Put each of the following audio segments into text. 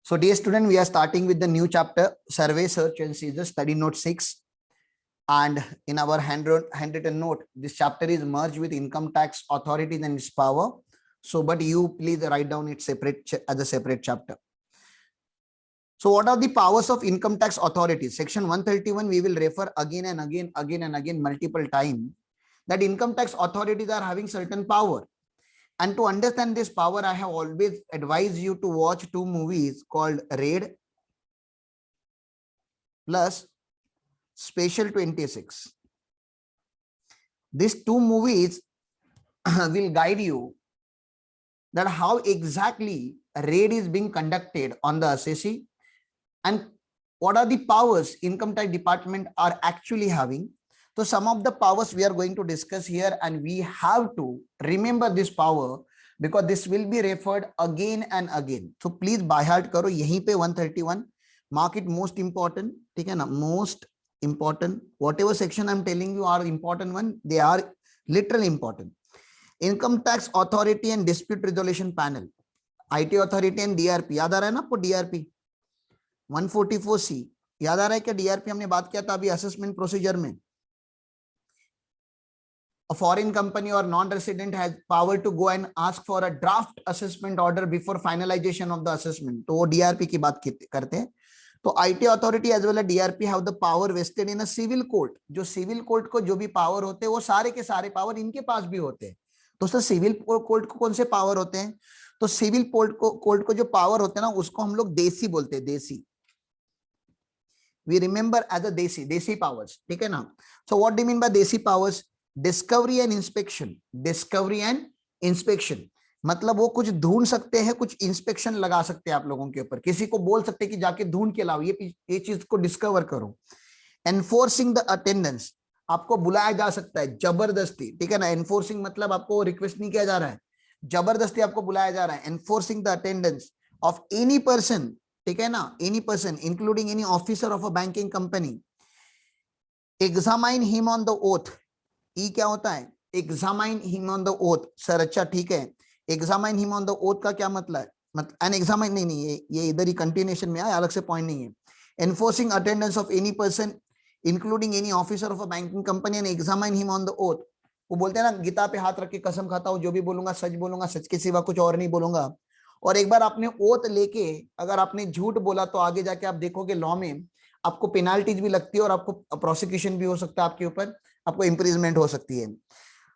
So dear student, we are starting with the new chapter, Survey, Search and Seizure, study note 6. And in our handwritten note, this chapter is merged with income tax authorities and its power. So, but you please write down it separate as a separate chapter. So what are the powers of income tax authorities? Section 131, we will refer again and again multiple times that income tax authorities are having certain power. And to understand this power, I have always advised you to watch two movies called Raid plus Special 26. These two movies will guide you that how exactly a raid is being conducted on the assessee and what are the powers income tax department are actually having. So some of the powers we are going to discuss here, and we have to remember this power because this will be referred again and again. So please by heart karo yahi pe 131, mark it most important, ठीक है ना, most important. Whatever section I'm telling you are important one, they are literally important. Income tax authority and dispute resolution panel, IT authority and DRP, याद आ रहा है ना आपको DRP 144C, याद आ रहा है क्या? DRP हमने बात किया था अभी असेसमेंट प्रोसीजर में. A foreign company or non-resident has power to go and ask for a draft assessment order before finalization of the assessment. तो वो DRP की बात करते हैं. तो IT authority as well as DRP have the power vested in a civil court. जो civil court को जो भी power होते हैं वो सारे के सारे power इनके पास भी होते हैं. तो सर सिविल कोर्ट को कौन से पावर होते हैं? तो सिविल कोर्ट को जो पावर होते हैं ना उसको हम लोग देसी बोलते हैं. देसी, वी रिमेंबर एज अ देसी पावर्स, ठीक है ना. So what do you mean by DEIC powers? Discovery and inspection. Discovery and inspection मतलब वो कुछ ढूंढ सकते हैं, कुछ इंस्पेक्शन लगा सकते हैं आप लोगों के ऊपर. किसी को बोल सकते हैं कि जाके ढूंढ के लाओ, ये चीज को डिस्कवर करो. एनफोर्सिंग द अटेंडेंस, आपको बुलाया जा सकता है जबरदस्ती, ठीक है ना. एनफोर्सिंग मतलब आपको रिक्वेस्ट नहीं किया जा रहा है, जबरदस्ती आपको बुलाया जा रहा है. Enforcing the attendance of any person, ठीक है ना, any person including any officer of a banking company. Examine him on the oath. E क्या होता है? Examine him on the oath. Sir अच्छा ठीक है, examine him on the oath का क्या मतलब है? मतलब एन एग्जामाइन नहीं, ये इधर ही कंटिन्यूएशन में है, अलग से पॉइंट नहीं है. Enforcing attendance of any person including any officer of a banking company and examine him on the oath. वो बोलते हैं ना गीता पे हाथ रख के कसम खाता हूं जो भी बोलूंगा सच के सिवा कुछ और नहीं बोलूंगा. और एक बार आपने ओथ लेके अगर आपने झूठ बोला तो आगे जाके आप देखोगे लॉ में आपको पेनाल्टीज भी लगती है और आपको प्रोसिक्यूशन भी हो सकता है आपके ऊपर, आपको इंप्रिजमेंट हो सकती है.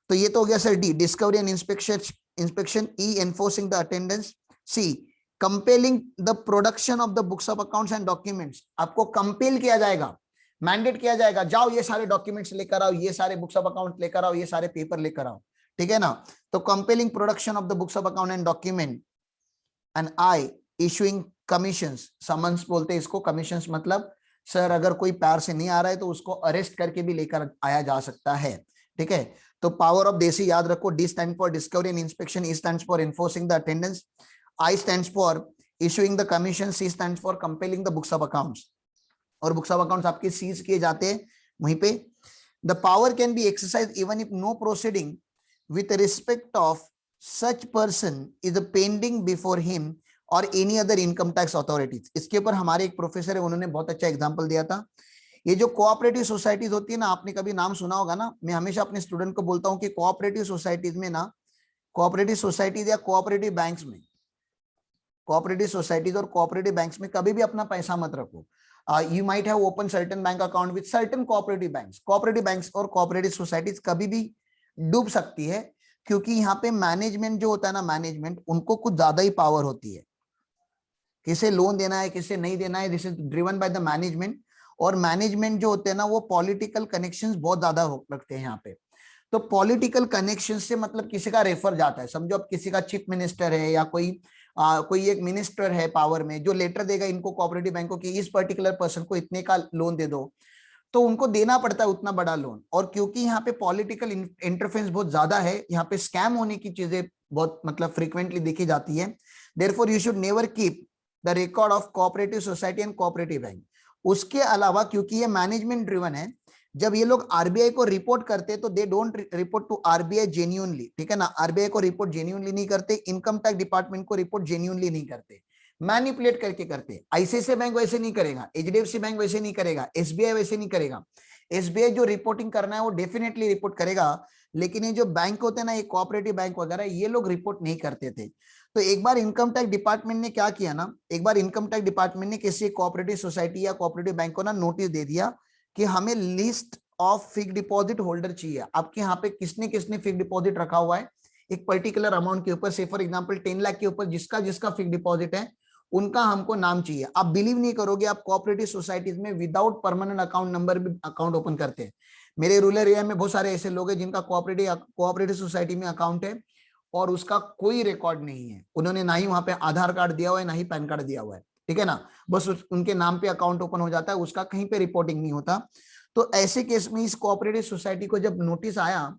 तो ये तो हो गया sir D, discovery and inspection. E, enforcing the attendance. C, compelling the production of the books of accounts and documents. आपको कंपेल किया जाएगा, मैंडेट किया जाएगा, जाओ ये सारे डॉक्यूमेंट्स लेकर आओ, ये सारे बुक्स ऑफ अकाउंट लेकर आओ, ये सारे पेपर लेकर आओ, ठीक है ना. तो compelling production of the books of account and document. And I, issuing commissions. Summons बोलते हैं इसको. कमीशंस मतलब सर अगर कोई प्यार से नहीं आ रहा है तो उसको अरेस्ट करके भी लेकर आया जा सकता है, ठीक है. तो पावर ऑफ देसी याद रखो. D stand for discovery and inspection, E stands for enforcing the attendance, I stands for issuing the commission, C stands for compelling the books of accounts. और बुक्स ऑफ अकाउंट्स आपके seize किए जाते हैं वहीं पे. The power can be exercise even if no proceeding with respect of such person is pending before him और any other income tax authorities. इसके ऊपर हमारे एक प्रोफेसर है, उन्होंने बहुत अच्छा एग्जांपल दिया था. ये जो कोऑपरेटिव सोसाइटीज होती है ना, आपने कभी नाम सुना होगा ना. मैं हमेशा अपने स्टूडेंट को बोलता हूँ कि कोऑपरेटिव सोसाइटीज में ना, कोऑपरेटिव सोसाइटीज या कोऑपरेटिव बैंक्स में, कोऑपरेटिव सोसाइटीज और कोऑपरेटिव बैंक्स में कभी भी अपना पैसा मत रखो. You might have opened certain bank account with certain cooperative banks. Cooperative banks और cooperative societies कभी भी डूब सकती है क्योंकि यहाँ पे मैनेजमेंट जो होता है ना, मैनेजमेंट उनको कुछ ज्यादा ही पावर होती है. किसे लोन देना है किसे नहीं देना है, this is driven by the management. और मैनेजमेंट जो होते हैं ना वो पॉलिटिकल कनेक्शंस बहुत ज्यादा रखते हैं यहाँ पे. तो पॉलिटिकल कनेक्शन से मतलब किसी का रेफर जाता है. समझो अब किसी का चीफ मिनिस्टर है या कोई एक मिनिस्टर है पावर में, जो लेटर देगा इनको कोऑपरेटिव बैंकों की, इस पर्टिकुलर पर्सन को इतने का लोन दे दो, तो उनको देना पड़ता है उतना बड़ा लोन. और क्योंकि यहाँ पे पॉलिटिकल इंटरफेरेंस बहुत ज्यादा है, यहाँ पे स्कैम होने की चीजें बहुत मतलब फ्रीक्वेंटली देखी जाती है. Therefore you should never keep the record of cooperative society and cooperative bank. उसके अलावा क्योंकि ये मैनेजमेंट ड्रिवन है, जब ये लोग आरबीआई को रिपोर्ट करते तो they don't report to RBI genuinely, ठीक है ना. आरबीआई को रिपोर्ट जेन्युइनली नहीं करते, इनकम टैक्स डिपार्टमेंट को रिपोर्ट जेन्युइनली नहीं करते. मैनिपुलेट करके करते हैं। आईसीआईसीआई बैंक वैसे नहीं करेगा, एचडीएफसी बैंक वैसे नहीं करेगा, एसबीआई वैसे नहीं करेगा। एसबीआई जो रिपोर्टिंग करना है वो डेफिनेटली रिपोर्ट करेगा, लेकिन ये जो बैंक होते हैं ना, ये कोऑपरेटिव बैंक वगैरह, ये लोग रिपोर्ट नहीं करते थे। तो एक बार इनकम टैक्स डिपार्टमेंट ने क्या किया ना, एक बार इनकम टैक्स डिपार्टमेंट ने किसी कोऑपरेटिव सोसाइटी या कोऑपरेटिव बैंक को ना नोटिस दे दिया कि हमें list of fix deposit holder चाहिए। आपके यहाँ पे किसने किसने फिक्स डिपॉजिट रखा हुआ है एक पर्टिकुलर अमाउंट के ऊपर, से फॉर एग्जांपल 10 लाख के ऊपर जिसका जिसका फिक्स डिपॉजिट है, उनका हमको नाम चाहिए। आप बिलीव नहीं करोगे, आप कोऑपरेटिव सोसाइटीज में विदाउट परमानेंट अकाउंट नंबर भी अकाउंट ओपन करते हैं। मेरे रूरल एरिया में बहुत सारे ऐसे लोग हैं जिनका कोऑपरेटिव सोसाइटी में अकाउंट है और उसका कोई रिकॉर्ड नहीं है। उन्होंने ना ही वहां पे आधार कार्ड दिया हुआ है, ना ही पैन कार्ड दिया हुआ है, ठीक है ना, बस उनके नाम पे अकाउंट ओपन हो जाता है, उसका कहीं पे रिपोर्टिंग नहीं होता। तो ऐसे केस में इस कोऑपरेटिव सोसाइटी को जब नोटिस आया,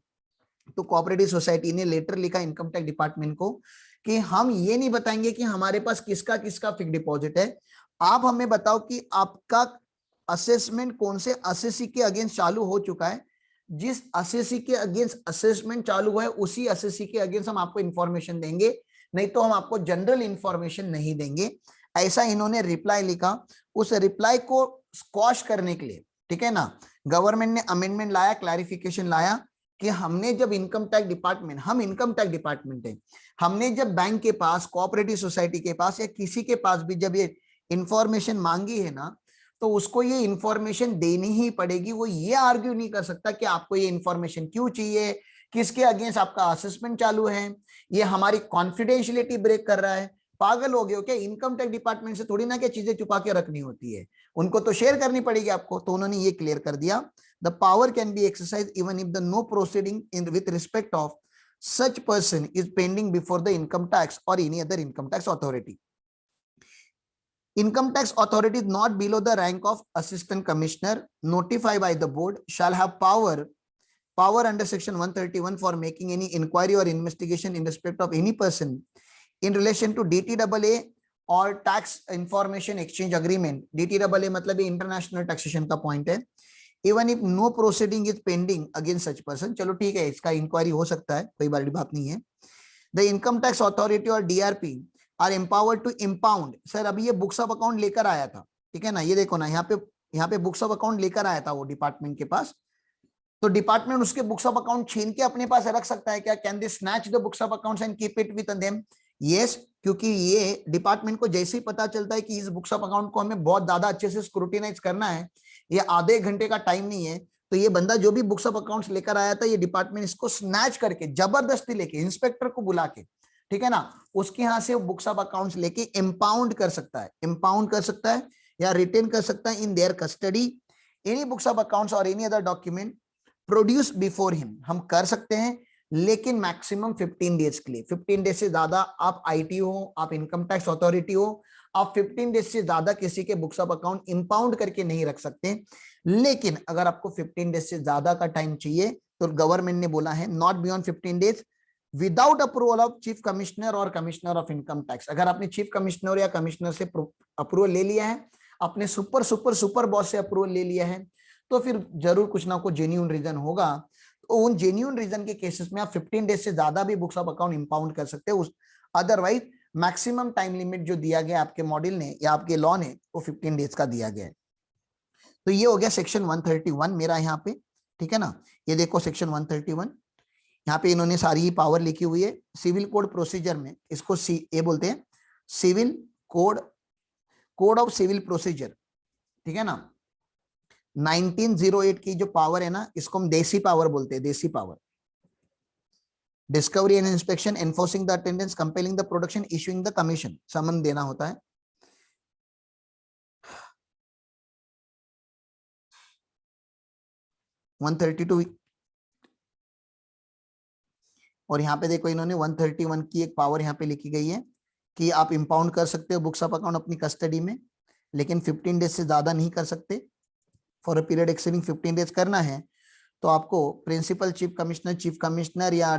तो कोऑपरेटिव सोसाइटी ने लेटर लिखा इनकम टैक्स डिपार्टमेंट को कि हम ये नहीं बताएंगे कि हमारे पास किसका किसका फिक्स डिपॉजिट है, आप हमें बताओ कि आपका असेसमेंट कौन से असेसी के अगेंस्ट चालू हो चुका है, जिस असेसी के अगेंस्ट असेसमेंट चालू हुआ है उसी असेसी के अगेंस्ट हम आपको इंफॉर्मेशन देंगे, नहीं तो हम आपको जनरल इंफॉर्मेशन नहीं देंगे। ऐसा इन्होंने रिप्लाई लिखा। उस रिप्लाई को स्क्वॉश करने के लिए, ठीक है ना, गवर्नमेंट ने अमेंडमेंट लाया, क्लैरिफिकेशन लाया कि हमने जब इनकम टैक्स डिपार्टमेंट, हम इनकम टैक्स डिपार्टमेंट है, हमने जब बैंक के पास, कोऑपरेटिव सोसाइटी के पास या किसी के पास भी जब ये इंफॉर्मेशन मांगी है ना, तो उसको ये इंफॉर्मेशन देनी ही पड़ेगी। वो ये आर्ग्यू नहीं कर सकता कि आपको ये इंफॉर्मेशन क्यों चाहिए, किसके अगेंस्ट आपका असेसमेंट चालू है, ये हमारी कॉन्फिडेंशियलिटी ब्रेक कर रहा है। पागल हो गए हो क्या? इनकम टैक्स डिपार्टमेंट से थोड़ी ना क्या चीजें छुपा के रखनी होती है, उनको तो शेयर करनी पड़ेगी आपको। तो उन्होंने ये क्लियर कर दिया, the power can be exercise even if the no proceeding in with respect of such person is pending before the income tax or any other income tax authority. Income tax authority is not below the rank of assistant commissioner, notified by the board, shall have power under section 131 for making any inquiry or investigation in respect of any person in relation to DTAA or tax information exchange agreement. DTAA मतलब ये international taxation का point है। Even if no proceeding is pending against such person, चलो ठीक है, इसका inquiry हो सकता है, कोई बड़ी बात नहीं है। The income tax authority और DRP are empowered to impound. Sir अभी ये बुक्स ऑफ अकाउंट लेकर आया था, ठीक है ना, ये देखो ना, यहाँ पे बुक्स ऑफ अकाउंट लेकर आया था वो डिपार्टमेंट के पास, तो डिपार्टमेंट उसके बुक्स ऑफ अकाउंट छीन के अपने पास रख सकता है क्या? Can they snatch the books of accounts and keep it with them? Yes, क्योंकि ये डिपार्टमेंट को जैसे ही पता चलता है कि इस बुक्स ऑफ अकाउंट को हमें बहुत ज्यादा अच्छे से स्क्रूटिनाइज करना है, ये आधे घंटे का टाइम नहीं है, तो ये बंदा जो भी बुक्स ऑफ अकाउंट्स लेकर आया था, ये डिपार्टमेंट इसको स्नैच करके जबरदस्ती लेके इंस्पेक्टर को बुला के, ठीक है ना, उसके यहां से बुक्स ऑफ अकाउंट्स लेके इंपाउंड कर सकता है, इंपाउंड कर सकता है या रिटेन कर सकता है in their custody any books of accounts और any other document produce before him. हम कर सकते हैं, लेकिन मैक्सिमम 15 डेज के लिए। 15 डेज से ज्यादा आप आईटी हो, आप इनकम टैक्स अथॉरिटी हो, आप 15 डेज से ज्यादा किसी के बुक्स ऑफ अकाउंट इंपाउंड करके नहीं रख सकते। लेकिन अगर आपको 15 डेज से ज्यादा का टाइम चाहिए, तो गवर्नमेंट ने बोला है not beyond 15 days without approval of chief commissioner और कमिश्नर ऑफ इनकम टैक्स। अगर आपने चीफ कमिश्नर या कमिश्नर से अप्रूवल ले लिया है, अपने सुपर सुपर सुपर बॉस से अप्रूवल ले लिया है, तो फिर जरूर कुछ ना कुछ जेन्युइन रीजन होगा। तो उन जेन्युइन रीजन के केसेस में आप 15 डेज से ज्यादा भी बुक्स ऑफ अकाउंट इंपाउंड कर सकते हो। अदरवाइज मैक्सिमम टाइम लिमिट जो दिया गया आपके मॉड्यूल ने या आपके लॉ ने, वो 15 डेज का दिया गया है। तो ये हो गया सेक्शन 131 मेरा यहाँ पे, ठीक है ना। ये देखो सेक्शन 131, यहाँ पे इन्होंने सारी पावर लिखी हुई है। सिविल कोड प्रोसीजर में इसको ये बोलते हैं civil code, code of civil procedure, ठीक है ना। 1908 की जो पावर है ना, इसको हम देसी पावर बोलते हैं, DEIC power. Discovery and inspection, enforcing the attendance, compelling the production, issuing the commission, summon देना होता है। और यहाँ पे देखो इन्होंने 131 की एक पावर यहाँ पे लिखी गई है कि आप इंपाउंड कर सकते हो बुक्स ऑफ अकाउंट अपनी कस्टडी में, लेकिन 15 डेज से ज्यादा नहीं कर सकते। For a period exceeding 15 days करना है तो आपको प्रिंसिपल चीफ कमिश्नर या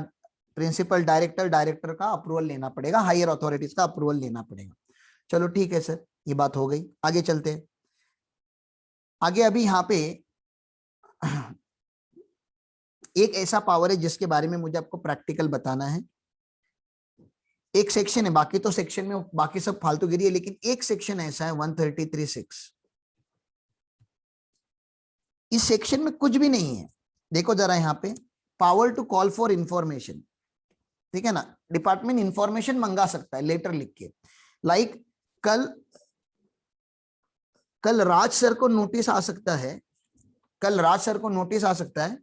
प्रिंसिपल डायरेक्टर का अप्रूवल लेना पड़ेगा, हायर अथॉरिटीज का अप्रूवल लेना पड़ेगा। चलो ठीक है सर, ये बात हो गई। आगे चलते हैं। आगे अभी यहाँ पे एक ऐसा पावर है जिसके बारे में मुझे आपको प्रैक्टिकल बताना है। एक सेक्शन है, बाकी तो सेक्शन में बाकी सब फालतूगिरी है, लेकिन एक सेक्शन ऐसा है 133(6). इस सेक्शन में कुछ भी नहीं है। देखो जरा यहाँ पे, power to call for information, ठीक है ना, डिपार्टमेंट इंफॉर्मेशन मंगा सकता है लेटर लिख के। लाइक कल राज सर को नोटिस आ सकता है, कल राज सर को नोटिस आ सकता है,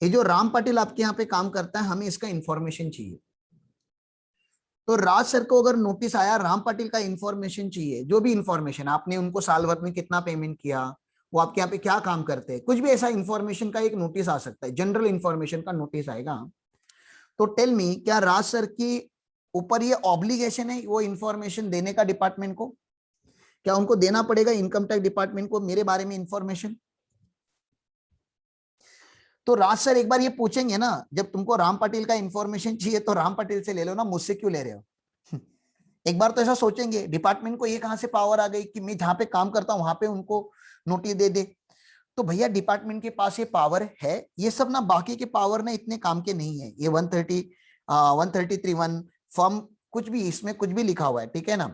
ये जो राम पाटिल आपके यहाँ पे काम करता है, हमें इसका इंफॉर्मेशन चाहिए। तो राज सर को अगर नोटिस आया, राम पाटिल का इंफॉर्मेशन चाहिए, जो भी इंफॉर्मेशन, आपने उनको साल भर में कितना पेमेंट किया, वो आपके यहाँ पे क्या काम करते हैं, कुछ भी ऐसा इंफॉर्मेशन का एक नोटिस आ सकता है, जनरल इंफॉर्मेशन का नोटिस आएगा। तो टेल मी, क्या राज सर की ऊपर ये ऑब्लिगेशन है वो इंफॉर्मेशन देने का डिपार्टमेंट को? क्या उनको देना पड़ेगा इनकम टैक्स डिपार्टमेंट को मेरे बारे में इंफॉर्मेशन? तो राज सर एक बार ये पूछेंगे ना, जब तुमको राम पाटिल का इंफॉर्मेशन चाहिए तो राम पाटिल से ले लो ना, मुझसे क्यों ले रहे हो? एक बार तो ऐसा सोचेंगे, डिपार्टमेंट को ये कहां से पावर आ गई कि मैं जहां पे काम करता हूं वहां पे उनको नोटिस दे दे? तो भैया डिपार्टमेंट के पास ये पावर है। ये सब ना बाकी के पावर ना इतने काम के नहीं है। ये 133(1) फर्म, कुछ भी इसमें कुछ भी लिखा हुआ है, ठीक है ना,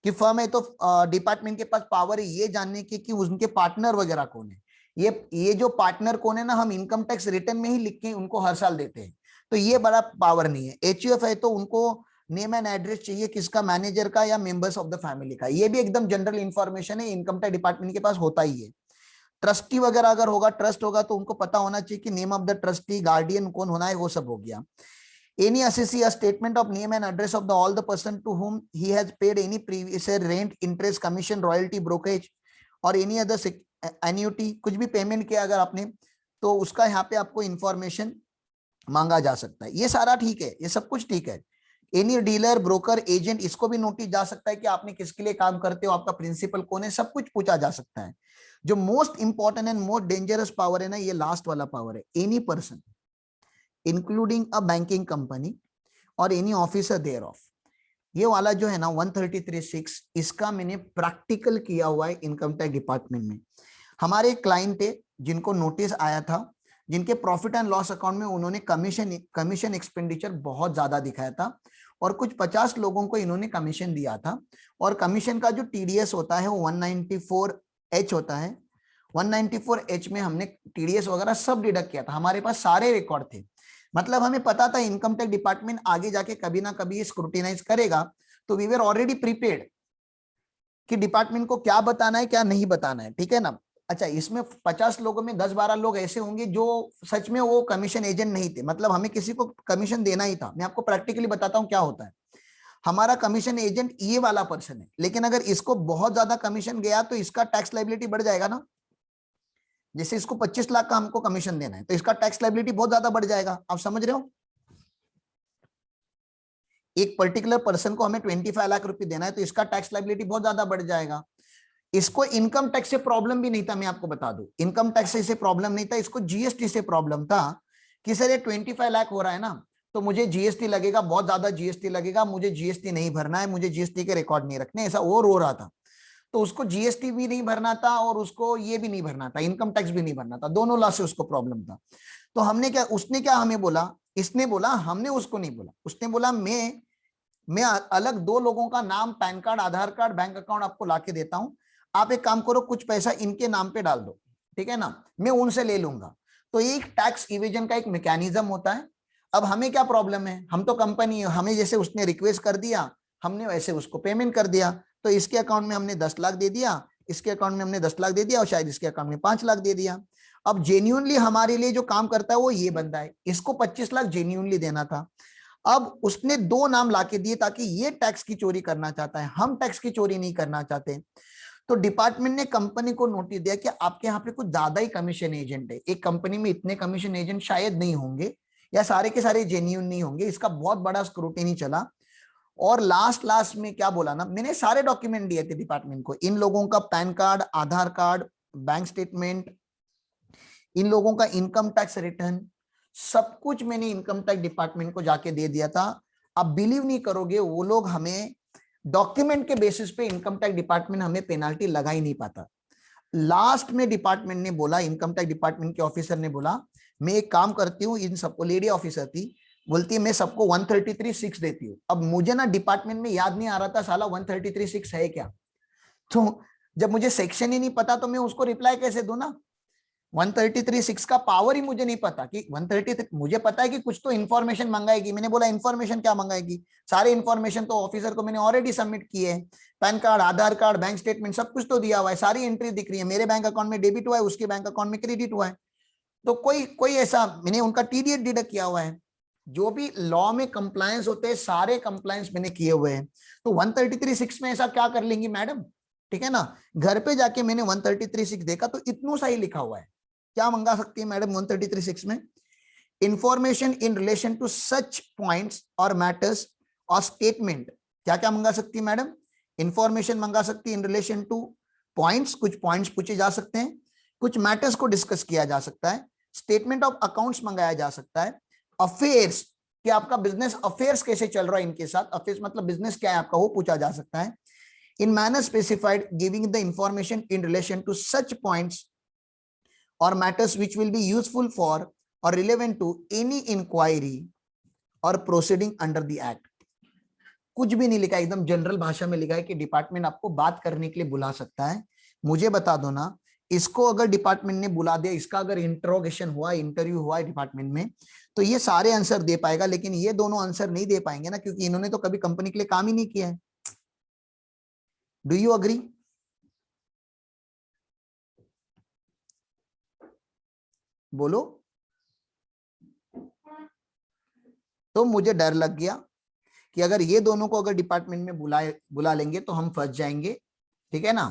कि फर्म है तो डिपार्टमेंट के पास पावर है ये जानने की कि उनके पार्टनर वगैरह कौन है। ये जो पार्टनर कौन है ना, हम इनकम टैक्स रिटर्न में ही लिख के उनको हर साल देते हैं। तो ये बड़ा पावर नहीं है। एचयूएफ है तो उनको नेम एंड एड्रेस चाहिए, किसका, मैनेजर का या मेंबर्स ऑफ द फैमिली का। ये भी एकदम जनरल इंफॉर्मेशन है, इनकम टैक्स डिपार्टमेंट के पास होता ही है। ट्रस्टी वगैरह अगर होगा, ट्रस्ट होगा तो उनको पता होना चाहिए कि name of the trustee, guardian कौन होना है, वो सब हो गया। Any assessee, a statement of name and address of all the person to whom he has paid any previous rent, interest, commission, royalty, brokerage or any other annuity, कुछ भी payment किया अगर आपने, तो उसका यहाँ पे आपको इंफॉर्मेशन मांगा जा सकता है। ये सारा ठीक है, ये सब कुछ ठीक है। एनी डीलर, ब्रोकर, एजेंट, इसको भी नोटिस जा सकता है कि आपने किसके लिए काम करते हो, आपका प्रिंसिपल कौन है, सब कुछ पूछा जा सकता है। जो most important and most dangerous power है ना, ये लास्ट वाला पावर है, any person including a banking company और एनी ऑफिसर देयर ऑफ। ये वाला जो है ना 133(6), इसका मैंने प्रैक्टिकल किया हुआ है इनकम टैक्स डिपार्टमेंट में। हमारे क्लाइंट थे जिनको नोटिस आया था, जिनके प्रॉफिट एंड लॉस अकाउंट में उन्होंने कमीशन एक्सपेंडिचर बहुत ज्यादा दिखाया था, और कुछ 50 लोगों को इन्होंने कमीशन दिया था। और कमीशन का जो टीडीएस होता है वो 194(H) होता है। 194(H) में हमने टीडीएस वगैरह सब डिडक्ट किया था, हमारे पास सारे रिकॉर्ड थे। मतलब हमें पता था इनकम टैक्स डिपार्टमेंट आगे जाके कभी ना कभी स्क्रूटिनाइज करेगा, तो वी वर ऑलरेडी प्रीपेड कि डिपार्टमेंट को क्या बताना है क्या नहीं बताना है, ठीक है ना। अच्छा, इसमें 50 लोगों में 10-12 लोग ऐसे होंगे जो सच में वो कमीशन एजेंट नहीं थे, मतलब हमें किसी को कमीशन देना ही था। मैं आपको प्रैक्टिकली बताता हूं क्या होता है। हमारा कमीशन एजेंट ये वाला पर्सन है, लेकिन अगर इसको बहुत ज्यादा कमीशन गया तो इसका टैक्स लायबिलिटी बढ़ जाएगा ना। जैसे इसको 25 लाख का हमको कमीशन देना है तो इसका टैक्स लायबिलिटी बहुत ज्यादा बढ़ जाएगा। आप समझ रहे हो? एक पर्टिकुलर पर्सन को हमें 25 लाख रुपए देना है तो इसका टैक्स लायबिलिटी बहुत ज्यादा बढ़ जाएगा। इसको इनकम टैक्स से प्रॉब्लम भी नहीं था, मैं आपको बता दूं, इनकम टैक्स से प्रॉब्लम नहीं था, इसको जीएसटी से प्रॉब्लम था कि सर ये 25 लाख हो रहा है ना, तो मुझे जीएसटी लगेगा, बहुत ज्यादा जीएसटी लगेगा, मुझे जीएसटी नहीं भरना है, मुझे जीएसटी के रिकॉर्ड नहीं रखने, ऐसा वो रो रहा था। तो उसको जीएसटी भी नहीं भरना था और उसको ये भी नहीं भरना था, इनकम टैक्स भी नहीं भरना था, दोनों लॉ से उसको प्रॉब्लम था। तो हमने क्या, उसने क्या हमें बोला, इसने बोला, हमने उसको नहीं बोला, उसने बोला मैं अलग 2 लोगों का नाम, पैन कार्ड, आधार कार्ड, बैंक अकाउंट आपको लाके देता हूं, आप एक काम करो, कुछ पैसा इनके नाम पे डाल दो, ठीक है ना, मैं उनसे ले लूंगा। तो ये एक टैक्स इवेजन का एक मैकेनिज्म होता है। अब हमें क्या प्रॉब्लम है, हम तो कंपनी है, हमें जैसे उसने रिक्वेस्ट कर दिया हमने वैसे उसको पेमेंट कर दिया। तो इसके अकाउंट में हमने 10 लाख दे दिया, इसके अकाउंट में हमने 10 लाख दे दिया, और शायद इसके अकाउंट में 5 लाख दे दिया। अब जेन्युइनली हमारे लिए जो काम करता है वो ये बंदा है, इसको 25 लाख जेन्युइनली देना था। अब उसने 2 नाम लाके दिए ताकि ये टैक्स की चोरी करना चाहता है, हम टैक्स की चोरी नहीं करना चाहते। तो डिपार्टमेंट ने कंपनी को नोटिस दिया कि आपके यहाँ पे कुछ ज्यादा ही कमीशन एजेंट है, एक कंपनी में इतने कमीशन एजेंट शायद नहीं होंगे, या सारे के सारे जेन्युइन नहीं होंगे। इसका बहुत बड़ा स्क्रूटिनी चला, और लास्ट में क्या बोला ना, मैंने सारे डॉक्यूमेंट दिए थे डिपार्टमेंट को, इन लोगों का पैन कार्ड, आधार कार्ड, बैंक स्टेटमेंट, इन लोगों का इनकम टैक्स रिटर्न, सब कुछ मैंने इनकम टैक्स डिपार्टमेंट को जाके दे दिया था। आप बिलीव नहीं करोगे, वो लोग हमें डॉक्यूमेंट के बेसिस पे इनकम टैक्स डिपार्टमेंट हमें पेनाल्टी लगा ही नहीं पाता। लास्ट में डिपार्टमेंट ने बोला, इनकम टैक्स डिपार्टमेंट के ऑफिसर ने बोला, मैं एक काम करती हूँ, इन सबको, लेडी ऑफिसर थी, बोलती है मैं सबको 133.6 देती हूँ। अब मुझे ना डिपार्टमेंट में याद नहीं आ रहा था साला 133.6 है क्या, तो जब मुझे सेक्शन ही नहीं पता तो मैं उसको रिप्लाई कैसे दूं ना। 133.6 का पावर ही मुझे नहीं पता कि 133, मुझे पता है कि कुछ तो इन्फॉर्मेशन मंगाएगी। मैंने बोला इन्फॉर्मेशन क्या मंगाएगी, सारे इन्फॉर्मेशन तो ऑफिसर को मैंने ऑलरेडी सबमिट किए हैं, पैन कार्ड, आधार कार्ड, बैंक स्टेटमेंट सब कुछ तो दिया हुआ है, सारी एंट्री दिख रही है, मेरे बैंक अकाउंट में डेबिट हुआ है, उसके बैंक अकाउंट में क्रेडिट हुआ है, तो कोई कोई ऐसा मैंने उनका टीडीएस डिडक्ट किया हुआ है, जो भी लॉ में कंप्लायंस होते हैं सारे कंप्लायंस मैंने किए हुए हैं। तो 133.6 में ऐसा क्या कर लेंगी मैडम, ठीक है ना। घर पे जाके मैंने 133.6 देखा तो इतना सा ही लिखा हुआ है। क्या मंगा सकती है मैडम 133.6 में, information in relation to such points और मैटर्स और स्टेटमेंट। क्या क्या मंगा सकती है मैडम, इंफॉर्मेशन मंगा सकती है इन रिलेशन टू पॉइंट्स, कुछ पॉइंट्स पूछे जा सकते हैं, कुछ मैटर्स को डिस्कस किया जा सकता है, स्टेटमेंट ऑफ अकाउंट्स मंगाया जा सकता है, अफेयर्स कि आपका बिजनेस अफेयर्स कैसे चल रहा है इनके साथ, अफेयर्स मतलब बिजनेस क्या है आपका वो पूछा जा सकता है, in manner specified giving the information in relation to such points or matters which will be useful for or relevant to any inquiry or proceeding under the act। कुछ भी नहीं लिखा, एकदम जनरल भाषा में लिखा है कि डिपार्टमेंट आपको बात करने के लिए बुला सकता है। मुझे बता दो ना, इसको अगर डिपार्टमेंट ने बुला दिया, इसका अगर इंट्रोगेशन हुआ, इंटरव्यू हुआ डिपार्टमेंट में, तो ये सारे आंसर दे पाएगा, लेकिन ये दोनों आंसर नहीं दे पाएंगे ना, क्योंकि इन्होंने तो कभी कंपनी के लिए काम ही नहीं किया है। Do you agree? बोलो। तो मुझे डर लग गया कि अगर ये दोनों को अगर डिपार्टमेंट में बुला लेंगे तो हम फंस जाएंगे, ठीक है ना।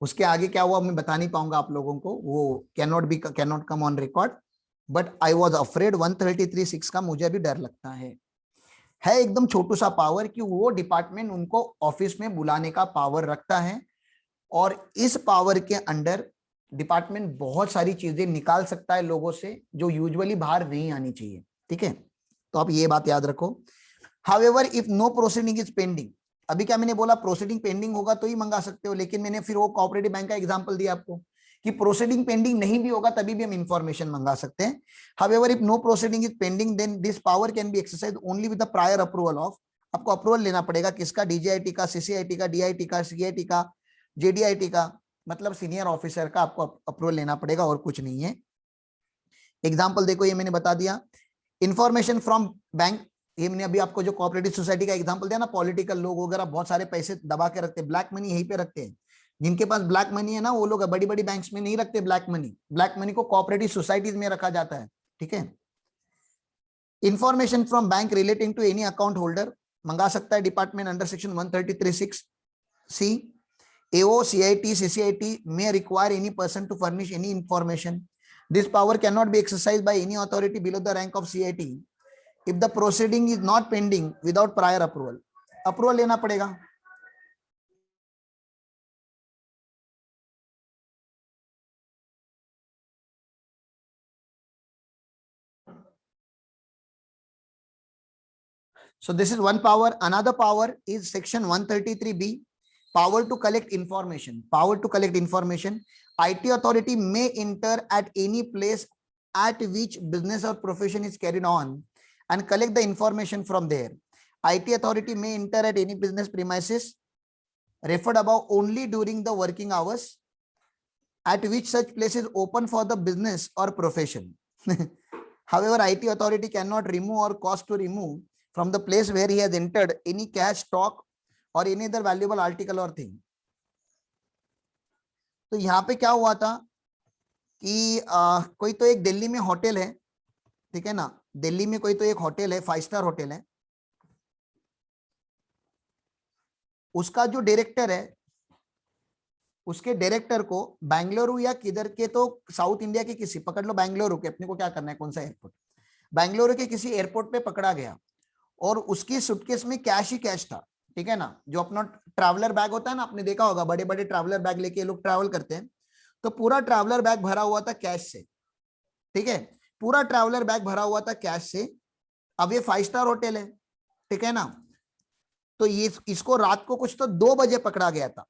उसके आगे क्या हुआ मैं बता नहीं पाऊंगा आप लोगों को, वो cannot come on record, but I was afraid 133.6 का मुझे भी डर लगता है एकदम छोटू सा पावर कि वो डिपार्टमेंट उनको ऑफिस में बुलाने का पावर रखता है, और इस पावर के अंडर डिपार्टमेंट बहुत सारी चीजें निकाल सकता है लोगों से जो यूजुअली बाहर नहीं आनी चाहिए, ठीक है। तो आप ये बात याद रखो। However if no proceeding is pending, अभी क्या मैंने बोला प्रोसीडिंग पेंडिंग होगा तो ही मंगा सकते हो, लेकिन मैंने फिर वो कोऑपरेटिव बैंक का एग्जांपल दिया आपको कि प्रोसीडिंग पेंडिंग नहीं भी होगा तभी भी हम इंफॉर्मेशन मंगा सकते हैं। However if no proceeding is pending then this power can be exercised only with the prior approval of, आपको अप्रूवल लेना पड़ेगा किसका, डीजीआईटी का, सीसीआईटी का, डीआईटी का, सीआईटी का, जेडीआईटी का, मतलब सीनियर ऑफिसर का आपको अप्रूवल लेना पड़ेगा और कुछ नहीं है। एग्जांपल देखो, ये मैंने बता दिया, इंफॉर्मेशन फ्रॉम बैंक, ये मैंने अभी आपको जो कोऑपरेटिव सोसाइटी का एग्जांपल दिया ना, पॉलिटिकल लोग वगैरह बहुत सारे पैसे दबा के रखते हैं, ब्लैक मनी यहीं पे रखते हैं, जिनके पास ब्लैक मनी है ना वो लोग बड़ी बड़ी बैंक्स में नहीं रखते ब्लैक मनी, ब्लैक मनी को कोऑपरेटिव सोसाइटीज में रखा जाता है, ठीक है। Information from bank relating to any account holder मंगा सकता है department under section 133(6) C. AO, CIT, CCIT may require any person to furnish any information. This power cannot be exercised by any authority below the rank of CIT if the proceeding is not pending without prior approval. Approval लेना पड़ेगा। So this is one power. Another power is section 133B, power to collect information. Power to collect information. IT authority may enter at any place at which business or profession is carried on and collect the information from there. IT authority may enter at any business premises referred above only during the working hours at which such place is open for the business or profession. However, IT authority cannot remove or cause to remove from the place where he has entered any cash, stock or any other valuable article or thing. तो यहाँ पे क्या हुआ था कि कोई तो एक दिल्ली में होटल है, ठीक है ना, दिल्ली में कोई तो एक होटल है, 5 स्टार होटल है, उसका जो डायरेक्टर है, उसके डायरेक्टर को बेंगलुरु या किधर के, तो साउथ इंडिया के किसी, पकड़ लो बेंगलुरु के, अपने को क्या करना है कौन सा एयरपोर्ट, बेंगलुरु के किसी एयरपोर्ट पे पकड़ा गया और उसकी सूटकेस में कैश ही कैश था, ठीक है ना। जो अपना ट्रैवलर बैग होता है ना, आपने देखा होगा बड़े बड़े ट्रैवलर बैग लेके लोग ट्रैवल करते हैं, तो पूरा ट्रैवलर बैग भरा हुआ था कैश से, ठीक है, पूरा ट्रैवलर बैग भरा हुआ था कैश से। अब ये 5 स्टार होटल है, ठीक है ना, तो ये इसको रात को कुछ तो 2 बजे पकड़ा गया था।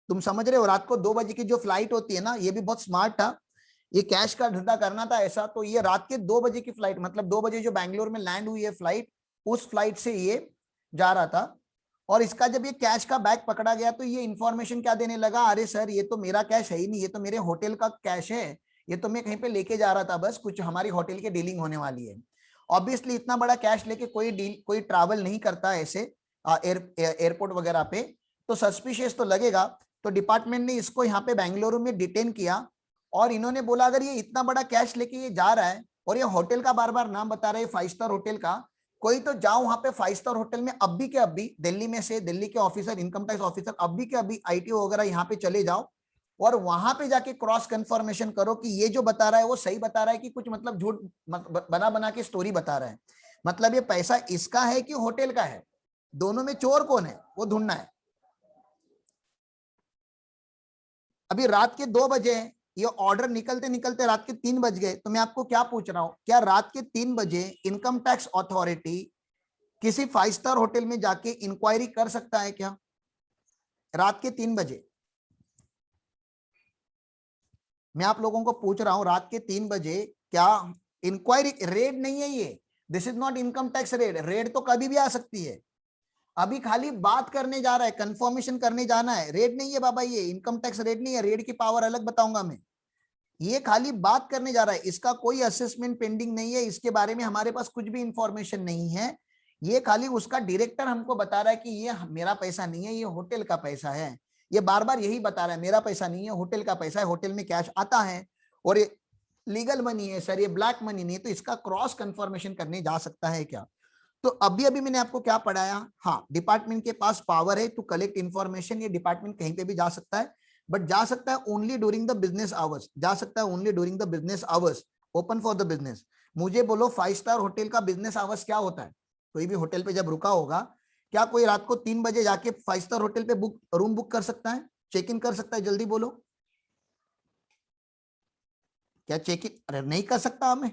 तुम समझ रहे हो, रात को 2 बजे की जो फ्लाइट होती है ना, ये भी बहुत स्मार्ट था, ये कैश का धंधा करना था ऐसा, तो ये रात के 2 बजे की फ्लाइट, मतलब 2 बजे जो बैंगलोर में लैंड हुई है फ्लाइट, उस फ्लाइट से ये जा रहा था। और इसका जब ये कैश का बैग पकड़ा गया तो ये इंफॉर्मेशन क्या देने लगा, अरे सर ये तो मेरा कैश है ही नहीं, ये तो मेरे होटल का कैश है, ये तो मैं कहीं पे लेके जा रहा था, बस कुछ हमारी होटल की डीलिंग होने वाली है। ऑब्वियसली इतना बड़ा कैश लेके कोई ट्रैवल नहीं करता ऐसे एयरपोर्ट वगैरह पे, तो सस्पिशियस तो लगेगा। तो डिपार्टमेंट ने इसको यहाँ पे बेंगलुरु में डिटेन किया और इन्होंने बोला अगर ये इतना बड़ा कैश लेके ये जा रहा है और ये होटल का बार बार नाम बता रहे हैं 5 स्टार होटल का, कोई तो जाओ वहां पे 5 स्टार होटल में अभी के अभी, दिल्ली में से, दिल्ली के ऑफिसर, इनकम टैक्स ऑफिसर अभी के अभी आईटीओ वगैरह यहाँ पे चले जाओ और वहां पे जाके क्रॉस कंफर्मेशन करो कि ये जो बता रहा है वो सही बता रहा है कि कुछ मतलब झूठ बना बना के स्टोरी बता रहा है, मतलब ये पैसा इसका है कि होटल का है, दोनों में चोर कौन है वो ढूंढना है। अभी रात के 2 बजे ये ऑर्डर निकलते निकलते रात के 3 बज गए, तो मैं आपको क्या पूछ रहा हूं, क्या रात के 3 बजे इनकम टैक्स अथॉरिटी किसी 5 स्टार होटल में जाके इंक्वायरी कर सकता है क्या? रात के 3 बजे मैं आप लोगों को पूछ रहा हूं, रात के 3 बजे क्या इंक्वायरी? रेड नहीं है ये, this is not income tax raid, red तो कभी भी आ सकती है, अभी खाली बात करने जा रहा है, कंफर्मेशन करने जाना है, रेड नहीं है बाबा, ये इनकम टैक्स रेड नहीं है, रेड की पावर अलग बताऊंगा मैं, ये खाली बात करने जा रहा है, इसका कोई असेसमेंट पेंडिंग नहीं है, इसके बारे में हमारे पास कुछ भी इंफॉर्मेशन नहीं है, ये खाली उसका डायरेक्टर हमको बता रहा है कि ये मेरा पैसा नहीं है, ये होटल का पैसा है, ये बार बार यही बता रहा है मेरा पैसा नहीं है, होटल का पैसा है, होटल में कैश आता है और ये लीगल मनी है सर, ये ब्लैक मनी नहीं, तो इसका क्रॉस कंफर्मेशन करने जा सकता है क्या? तो अभी अभी मैंने आपको क्या पढ़ाया, हाँ डिपार्टमेंट के पास पावर है टू कलेक्ट इंफॉर्मेशन, ये डिपार्टमेंट कहीं पे भी जा सकता है, बट जा सकता है only during the business hours, जा सकता है only during the business hours, open for the business. मुझे बोलो 5 स्टार होटल का बिजनेस आवर्स क्या होता है? कोई भी होटल पे जब रुका होगा, क्या कोई रात को 3 बजे जाके 5 स्टार होटल पे रूम बुक कर सकता है, चेक इन कर सकता है? जल्दी बोलो, क्या चेक इन? अरे नहीं कर सकता हमें।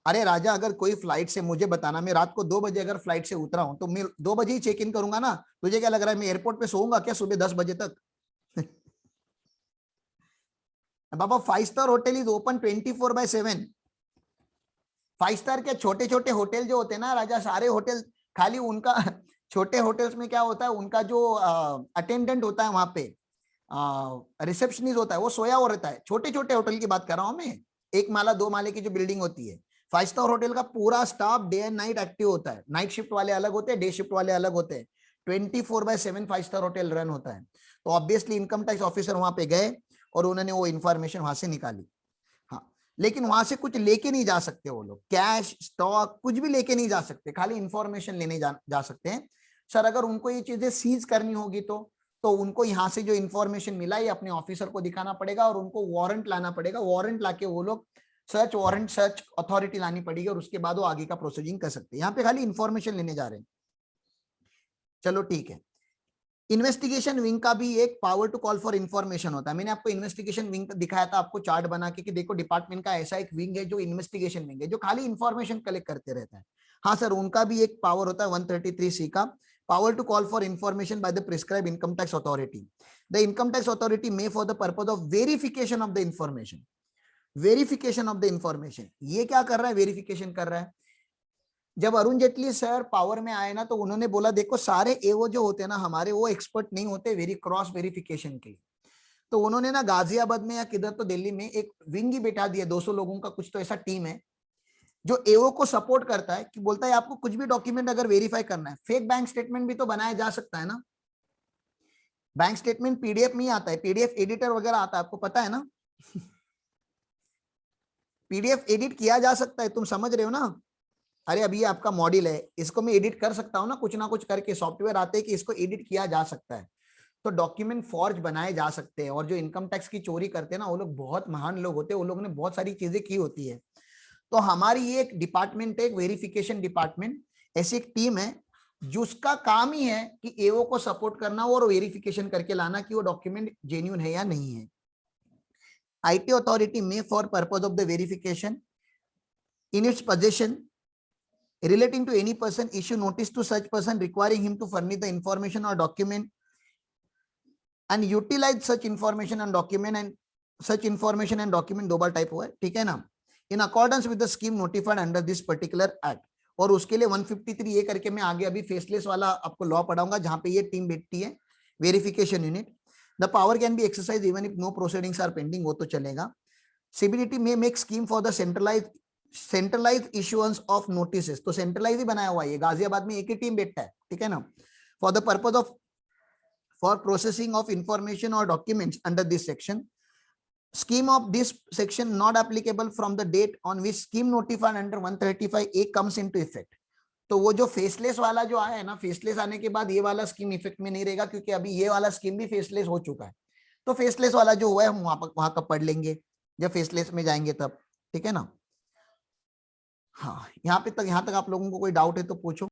अरे राजा अगर कोई फ्लाइट से, मुझे बताना, मैं रात को 2 बजे अगर फ्लाइट से उतरा हूं तो मैं 2 बजे ही चेक इन करूंगा ना, तुझे क्या लग रहा है मैं एयरपोर्ट पे सोऊंगा क्या सुबह 10 बजे तक? बाबा 5 star hotel is open 24/7। 5 star के छोटे छोटे होटल जो होते हैं ना राजा, सारे होटल खाली उनका छोटे होटल्स में क्या होता है, उनका जो अटेंडेंट होता है वहां पे, रिसेप्शनिस्ट होता है, वो सोया हुआ रहता है, छोटे छोटे होटल की बात कर रहा हूं मैं, 1 माला 2 माले की जो बिल्डिंग होती है। 5 स्टार होटल का पूरा staff day and night active होता है, नाइट शिफ्ट वाले अलग होते हैं, डे शिफ्ट वाले अलग होते हैं, 24/7 5 स्टार होटल रन होता है। तो ऑब्वियसली इनकम टैक्स ऑफिसर वहां पे गए और उन्होंने वो इंफॉर्मेशन वहां से निकाली, हाँ, लेकिन वहां से कुछ लेके नहीं जा सकते वो लोग, कैश स्टॉक कुछ भी लेके नहीं जा सकते, खाली इंफॉर्मेशन लेने जा सकते हैं। सर अगर उनको ये चीजें सीज करनी होगी तो उनको यहाँ से जो इंफॉर्मेशन मिला ये अपने ऑफिसर को दिखाना पड़ेगा और उनको वारंट लाना पड़ेगा, वारंट लाके वो लोग सर्च वारंट सर्च अथॉरिटी लानी पड़ेगी और उसके बाद वो आगे का प्रोसीजिंग कर सकते हैं, यहाँ पे खाली इंफॉर्मेशन लेने जा रहे हैं। चलो ठीक है, इन्वेस्टिगेशन विंग का भी एक power to call for information होता है, मैंने आपको इन्वेस्टिगेशन विंग दिखाया था आपको चार्ट बना के कि देखो डिपार्टमेंट का ऐसा एक विंग है जो इन्वेस्टिगेशन विंग है, जो खाली इन्फॉर्मेशन कलेक्ट करते रहता है। हाँ सर, उनका भी एक पावर होता है 133C का, power to call for information by the prescribe income tax authority. The income tax authority may for the purpose of verification of the information, verification of the information, ये क्या कर रहा है, वेरिफिकेशन कर रहा है। जब अरुण जेटली सर पावर में आए ना तो उन्होंने बोला देखो सारे एओ जो होते हैं ना हमारे, वो एक्सपर्ट नहीं होते क्रॉस वेरिफिकेशन के लिए, तो उन्होंने ना गाजियाबाद में या किधर तो दिल्ली में एक विंग ही बैठा दिया, 200 लोगों का कुछ तो ऐसा टीम है जो एओ को सपोर्ट करता है, कि बोलता है आपको कुछ भी डॉक्यूमेंट अगर वेरीफाई करना है, फेक बैंक स्टेटमेंट भी तो बनाया जा सकता है ना, बैंक स्टेटमेंट पीडीएफ में ही आता है, पीडीएफ एडिटर वगैरह आता है, आपको पता है ना पीडीएफ एडिट किया जा सकता है, तुम समझ रहे हो ना। अरे अभी आपका मॉड्यूल है, इसको मैं एडिट कर सकता हूँ ना कुछ करके, सॉफ्टवेयर आते हैं कि इसको एडिट किया जा सकता है, तो डॉक्यूमेंट फॉर्ज बनाए जा सकते हैं। और जो इनकम टैक्स की चोरी करते हैं ना वो लोग बहुत महान लोग होते हैं, वो लोगों ने बहुत सारी चीजें की होती है। तो हमारी ये एक डिपार्टमेंट है, एक वेरिफिकेशन डिपार्टमेंट, ऐसी एक टीम है जिसका काम ही है कि एओ को सपोर्ट करना और वेरिफिकेशन करके लाना कि वो डॉक्यूमेंट जेन्युइन है या नहीं है। IT authority may for purpose of the verification in its possession relating to any person issue notice to such person requiring him to furnish the information or document and utilize such information and document and such information and document 2 bar type हुआ है, ठीक है ना। In accordance with the scheme notified under this particular act, और उसके लिए 153 ये करके मैं आगे अभी फेसलेस वाला आपको लॉ पढ़ाऊंगा जहां पे ये टीम बैठती है, verification unit. The power can be exercise even if no proceedings are pending, वो तो चलेगा। CBDT may make scheme for the centralise issuance of notices, तो सेंट्रलाइज ही बनाया हुआ है, गाजियाबाद में एक ही टीम बैठता है, ठीक है ना। For the purpose of for processing of information और documents under this section, scheme of this section not applicable from the date on which scheme notified under 135A comes into effect। तो वो जो faceless वाला जो आया है ना, faceless आने के बाद ये वाला स्कीम इफेक्ट में नहीं रहेगा, क्योंकि अभी ये वाला स्कीम भी फेसलेस हो चुका है। तो फेसलेस वाला जो हुआ है हम वहां का पढ़ लेंगे जब फेसलेस में जाएंगे तब, ठीक है ना। हाँ, यहाँ तक आप लोगों को कोई डाउट है तो पूछो।